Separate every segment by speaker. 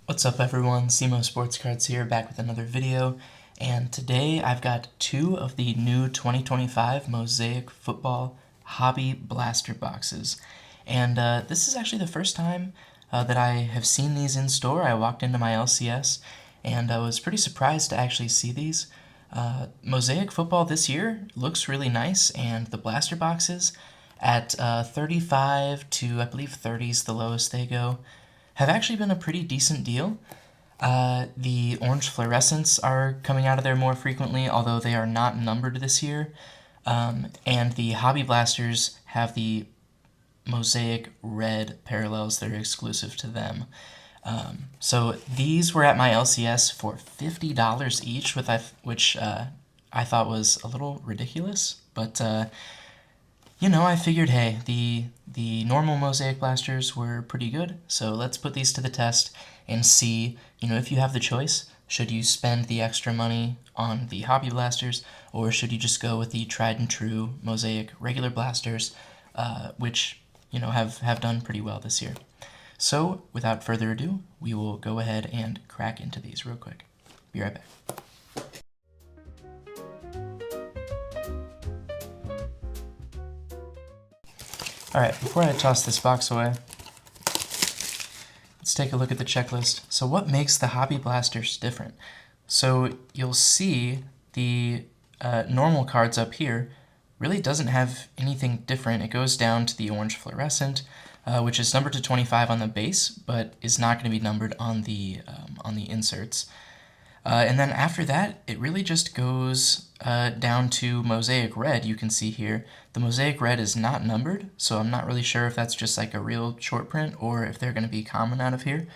Speaker 1: What's up everyone, Simo Sports Cards here, back with another video, and today I've got two of the new 2025 Mosaic Football Hobby Blaster boxes. And this is actually the first time that I have seen these in store. I walked into my LCS and I was pretty surprised to actually see these. Mosaic Football this year looks really nice, and the blaster boxes at 35 to I believe 30 is the lowest they go have actually been a pretty decent deal. The orange fluorescents are coming out of there more frequently, although they are not numbered this year. And the Hobby Blasters have the Mosaic red parallels that are exclusive to them. So these were at my LCS for $50 each, which I thought was a little ridiculous, but I figured, hey, the normal Mosaic blasters were pretty good, so let's put these to the test and see, if you have the choice, should you spend the extra money on the hobby blasters, or should you just go with the tried and true Mosaic regular blasters, which, have done pretty well this year. So, without further ado, we will go ahead and crack into these real quick. Be right back. Alright, before I toss this box away, let's take a look at the checklist. So what makes the Hobby Blasters different? So you'll see the normal cards up here really doesn't have anything different. It goes down to the orange fluorescent, which is numbered to 25 on the base, but is not going to be numbered on the inserts. And then after that, it really just goes down to Mosaic Red. You can see here, the Mosaic Red is not numbered, so I'm not really sure if that's just like a real short print or if they're going to be common out of here.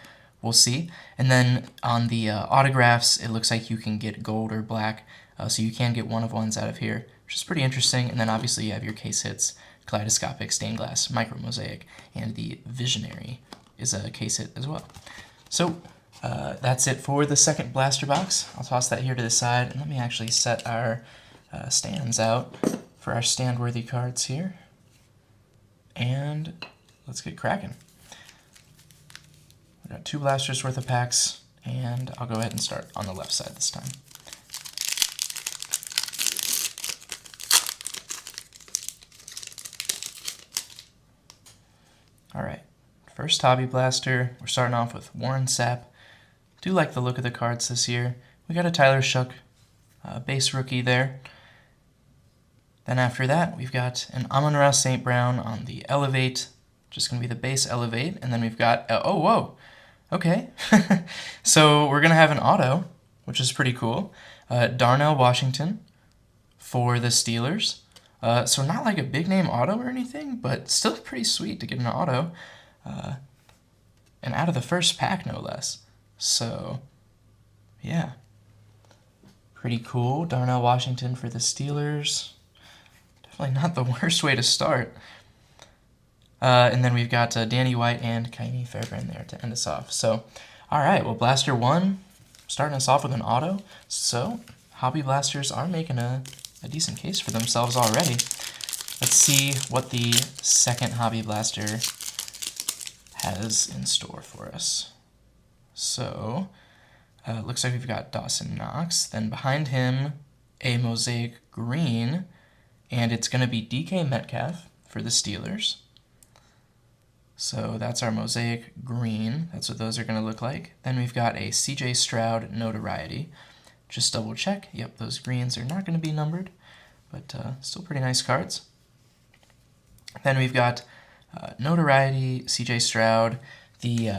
Speaker 1: We'll see. And then on the autographs, it looks like you can get gold or black, so you can get one of ones out of here, which is pretty interesting. And then obviously you have your case hits, kaleidoscopic, stained glass, micro mosaic, and the Visionary is a case hit as well. So that's it for the second blaster box. I'll toss that here to the side, and let me actually set our stands out for our stand-worthy cards here. And let's get cracking. We got two blasters worth of packs, and I'll go ahead and start on the left side this time. Alright, first hobby blaster, we're starting off with Warren Sapp. Do like the look of the cards this year. We got a Tyler Shough base rookie there. Then after that, we've got an Amon-Ra St. Brown on the Elevate, just going to be the base Elevate. And then we've got, oh, whoa, okay. So we're going to have an auto, which is pretty cool. Darnell Washington for the Steelers. So not like a big name auto or anything, but still pretty sweet to get an auto. And out of the first pack, no less. So, yeah. Pretty cool. Darnell Washington for the Steelers. Definitely not the worst way to start. And then we've got Danny White and Kaimi Fairbairn there to end us off. So, alright, well, Blaster 1, starting us off with an auto. So, Hobby Blasters are making a decent case for themselves already. Let's see what the second Hobby Blaster has in store for us. So, looks like we've got Dawson Knox. Then behind him, a Mosaic Green, and it's going to be DK Metcalf for the Steelers. So that's our Mosaic Green. That's what those are going to look like. Then we've got a CJ Stroud Notoriety. Just double check. Yep, those greens are not going to be numbered, but still pretty nice cards. Then we've got Notoriety, CJ Stroud, the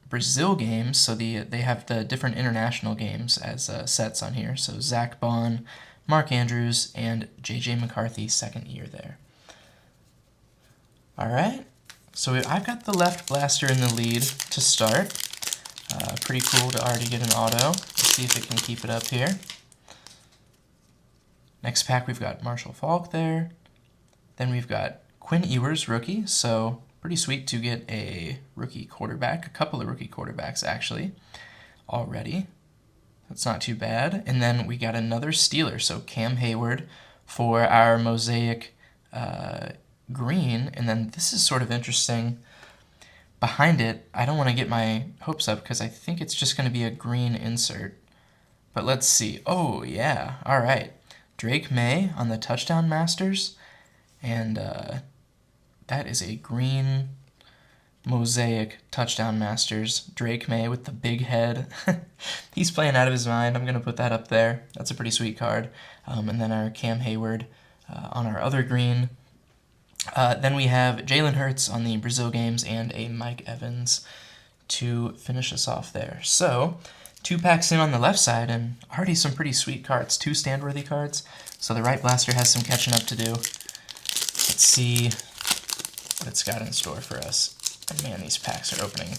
Speaker 1: Brazil games, so they have the different international games as sets on here. So Zach Bond, Mark Andrews, and J.J. McCarthy, second year there. Alright, so I've got the left blaster in the lead to start. Pretty cool to already get an auto. Let's see if it can keep it up here. Next pack we've got Marshall Faulk there. Then we've got Quinn Ewers, rookie, so pretty sweet to get a rookie quarterback, a couple of rookie quarterbacks actually, already. That's not too bad. And then we got another Steeler, so Cam Hayward for our Mosaic Green. And then this is sort of interesting. behind it, I don't want to get my hopes up because I think it's just going to be a green insert. But let's see. Oh, yeah. All right. Drake May on the Touchdown Masters. And that is a green Mosaic Touchdown Masters. Drake May with the big head. He's playing out of his mind. I'm going to put that up there. That's a pretty sweet card. And then our Cam Hayward on our other green. Then we have Jalen Hurts on the Brazil games and a Mike Evans to finish us off there. So, 2 packs in on the left side, and already some pretty sweet cards. 2 stand-worthy cards. So the right blaster has some catching up to do. Let's see what it's got in store for us. And man, these packs are opening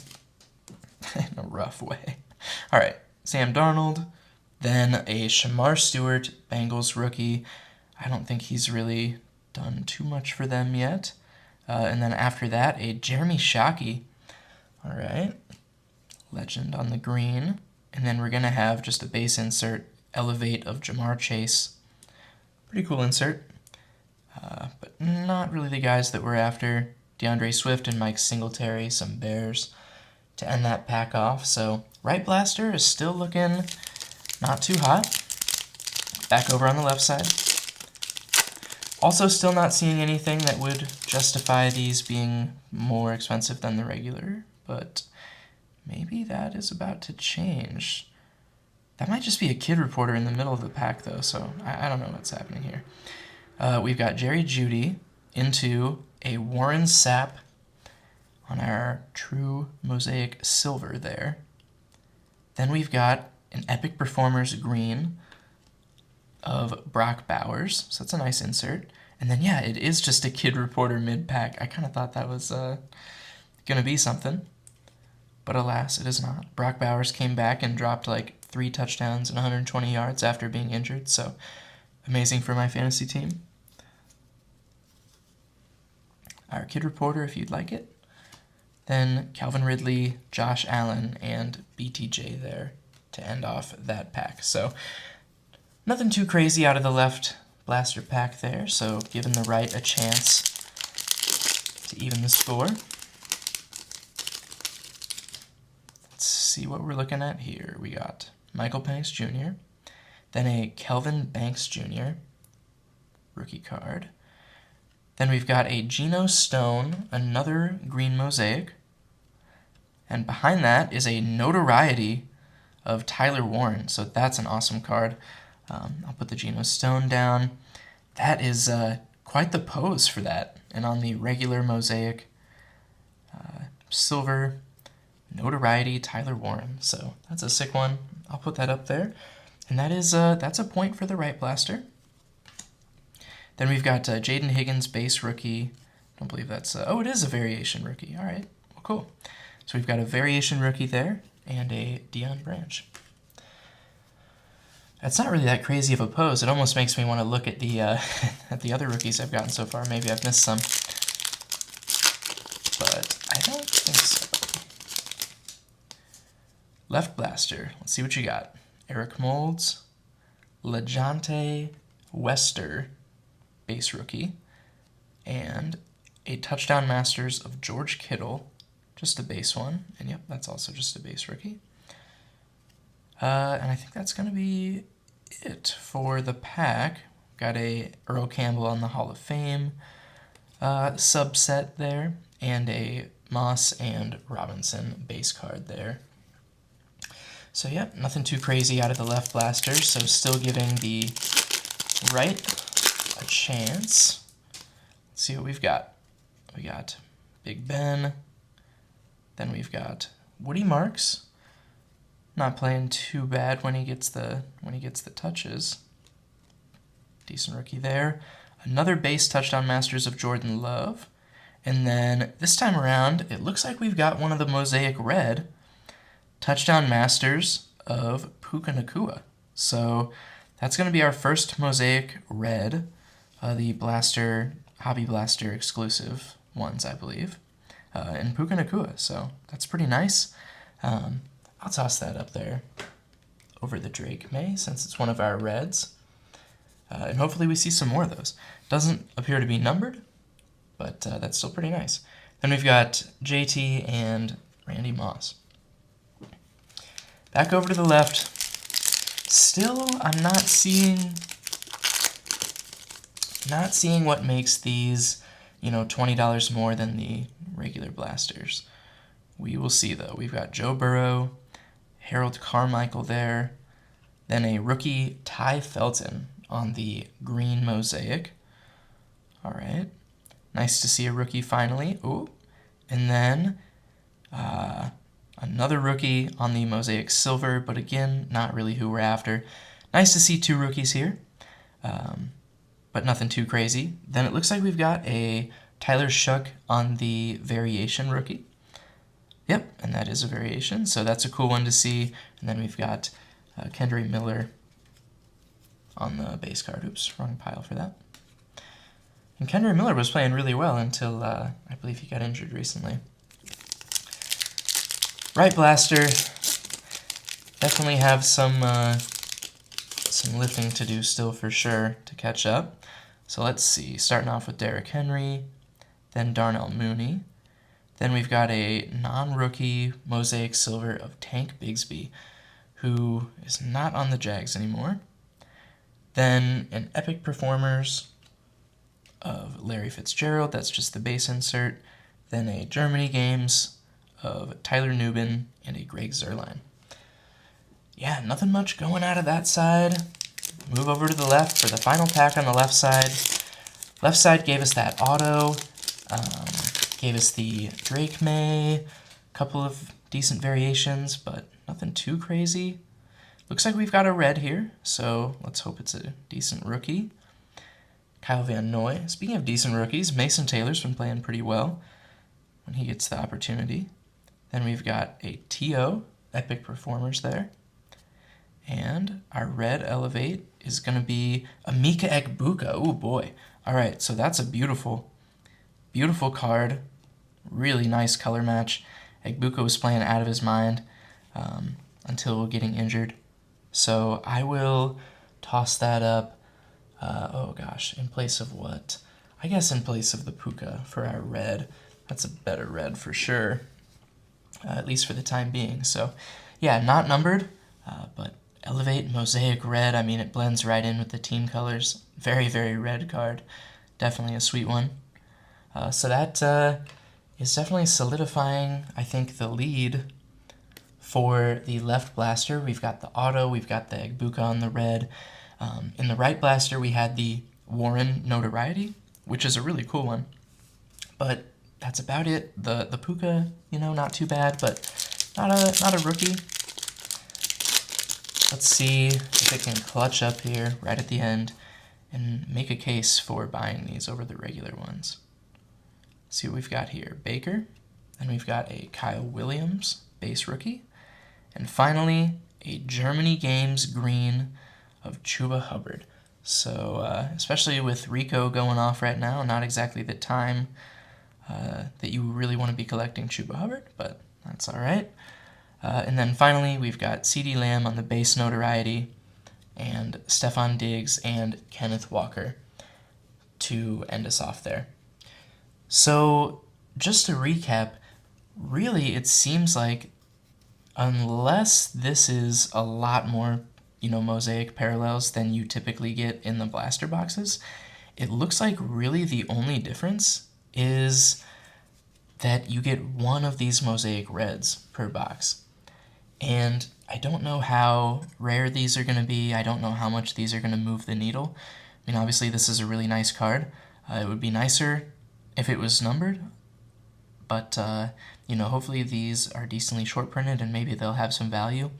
Speaker 1: in a rough way. All right, Sam Darnold, then a Shamar Stewart, Bengals rookie. I don't think he's really done too much for them yet. And then after that, a Jeremy Shockey. All right, legend on the green. And then we're going to have just a base insert, Elevate of Jamar Chase. Pretty cool insert, but not really the guys that we're after. DeAndre Swift and Mike Singletary, some Bears to end that pack off. So right blaster is still looking not too hot. Back over on the left side. Also still not seeing anything that would justify these being more expensive than the regular, but maybe that is about to change. That might just be a kid reporter in the middle of the pack, though, so I don't know what's happening here. We've got Jerry Jeudy into a Warren Sapp on our true Mosaic silver there. Then we've got an Epic Performers green of Brock Bowers, so that's a nice insert. And then, yeah, it is just a kid reporter mid-pack. I kind of thought that was going to be something. But alas, it is not. Brock Bowers came back and dropped like 3 touchdowns and 120 yards after being injured, so amazing for my fantasy team. Our kid reporter, if you'd like it. Then Calvin Ridley, Josh Allen, and BTJ there to end off that pack. So nothing too crazy out of the left blaster pack there, so giving the right a chance to even the score. Let's see what we're looking at here. We got Michael Penix Jr., then a Kelvin Banks Jr. rookie card. Then we've got a Geno Stone, another green Mosaic. And behind that is a Notoriety of Tyler Warren. So that's an awesome card. I'll put the Geno Stone down. That is quite the pose for that. And on the regular Mosaic, silver, Notoriety, Tyler Warren. So that's a sick one. I'll put that up there. And that is that's a point for the right blaster. Then we've got Jaden Higgins, base rookie. Don't believe that's... oh, it is a variation rookie. All right. Well, cool. So we've got a variation rookie there and a Deion Branch. That's not really that crazy of a pose. It almost makes me want to look at the at the other rookies I've gotten so far. Maybe I've missed some. But I don't think so. Left blaster. Let's see what you got. Eric Moulds, LeJohntay Wester, base rookie, and a Touchdown Masters of George Kittle, just a base one, and yep, that's also just a base rookie. And I think that's going to be it for the pack. Got a Earl Campbell on the Hall of Fame subset there, and a Moss and Robinson base card there. So yep, nothing too crazy out of the left blaster, so still giving the right a chance. Let's see what we've got. We got Big Ben. Then we've got Woody Marks. Not playing too bad when he gets the touches. Decent rookie there. Another base Touchdown Masters of Jordan Love. And then this time around, it looks like we've got one of the Mosaic Red Touchdown Masters of Puka Nacua. So that's going to be our first Mosaic Red, the Blaster, Hobby Blaster exclusive ones, I believe, in Puka Nacua. So that's pretty nice. I'll toss that up there over the Drake May since it's one of our Reds. And hopefully we see some more of those. Doesn't appear to be numbered, but that's still pretty nice. Then we've got JT and Randy Moss. Back over to the left. Still, I'm not seeing what makes these, $20 more than the regular blasters. We will see, though. We've got Joe Burrow, Harold Carmichael there, then a rookie Ty Felton on the green Mosaic. All right. Nice to see a rookie finally. Ooh. And then another rookie on the Mosaic Silver, but again, not really who we're after. Nice to see two rookies here, but nothing too crazy. Then it looks like we've got a Tyler Shough on the variation rookie. Yep, and that is a variation, so that's a cool one to see. And then we've got Kendre Miller on the base card. Oops, wrong pile for that. And Kendre Miller was playing really well until I believe he got injured recently. Right blaster, definitely have some lifting to do still for sure to catch up. So let's see, starting off with Derrick Henry, then Darnell Mooney. Then we've got a non-rookie Mosaic Silver of Tank Bigsby, who is not on the Jags anymore. Then an Epic Performers of Larry Fitzgerald, that's just the base insert. Then a Germany Games of Tyler Nubin and a Greg Zuerlein. Yeah, nothing much going out of that side. Move over to the left for the final pack on the left side. Left side gave us that auto, gave us the Drake May, couple of decent variations, but nothing too crazy. Looks like we've got a red here, so let's hope it's a decent rookie. Kyle Van Noy. Speaking of decent rookies, Mason Taylor's been playing pretty well when he gets the opportunity. Then we've got a T.O. Epic Performers there. And our red Elevate is going to be a Mika Egbuka. Oh boy. All right, so that's a beautiful, beautiful card. Really nice color match. Egbuka was playing out of his mind until getting injured. So I will toss that up. In place of what? I guess in place of the Puka for our red. That's a better red for sure, at least for the time being. So, yeah, not numbered, but Elevate Mosaic Red. I mean, it blends right in with the team colors. Very, very red card. Definitely a sweet one. So that is definitely solidifying, I think, the lead for the left blaster. We've got the auto, we've got the Egbuka on the red. In the right blaster, we had the Warren Notoriety, which is a really cool one. But that's about it. The Puka, not too bad, but not a rookie. Let's see if it can clutch up here right at the end and make a case for buying these over the regular ones. Let's see what we've got here. Baker, then we've got a Kyle Williams, base rookie, and finally a Germany Games green of Chuba Hubbard. So especially with Rico going off right now, not exactly the time that you really want to be collecting Chuba Hubbard, but that's all right. And then finally, we've got CeeDee Lamb on the base Notoriety, and Stefon Diggs and Kenneth Walker to end us off there. So just to recap, really it seems like unless this is a lot more Mosaic parallels than you typically get in the blaster boxes, it looks like really the only difference is that you get one of these Mosaic Reds per box. And I don't know how rare these are going to be. I don't know how much these are going to move the needle. I mean, obviously this is a really nice card. It would be nicer if it was numbered, but hopefully these are decently short printed and maybe they'll have some value.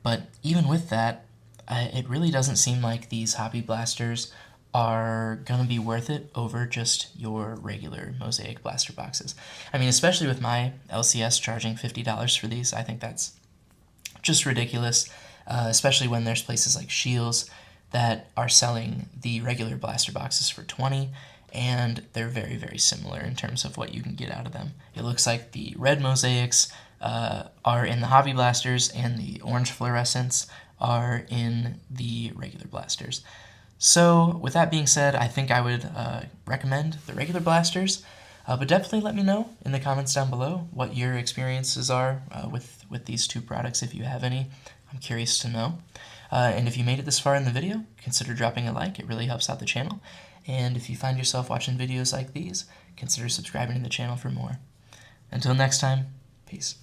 Speaker 1: But even with that, it really doesn't seem like these Hobby Blasters are going to be worth it over just your regular Mosaic Blaster boxes. I mean, especially with my LCS charging $50 for these, I think that's just ridiculous, especially when there's places like Shields that are selling the regular blaster boxes for $20, and they're very, very similar in terms of what you can get out of them. It looks like the red Mosaics are in the Hobby Blasters, and the orange fluorescents are in the regular blasters. So with that being said, I think I would recommend the regular blasters. But definitely let me know in the comments down below what your experiences are with these two products, if you have any. I'm curious to know. And if you made it this far in the video, consider dropping a like. It really helps out the channel. And if you find yourself watching videos like these, consider subscribing to the channel for more. Until next time, peace.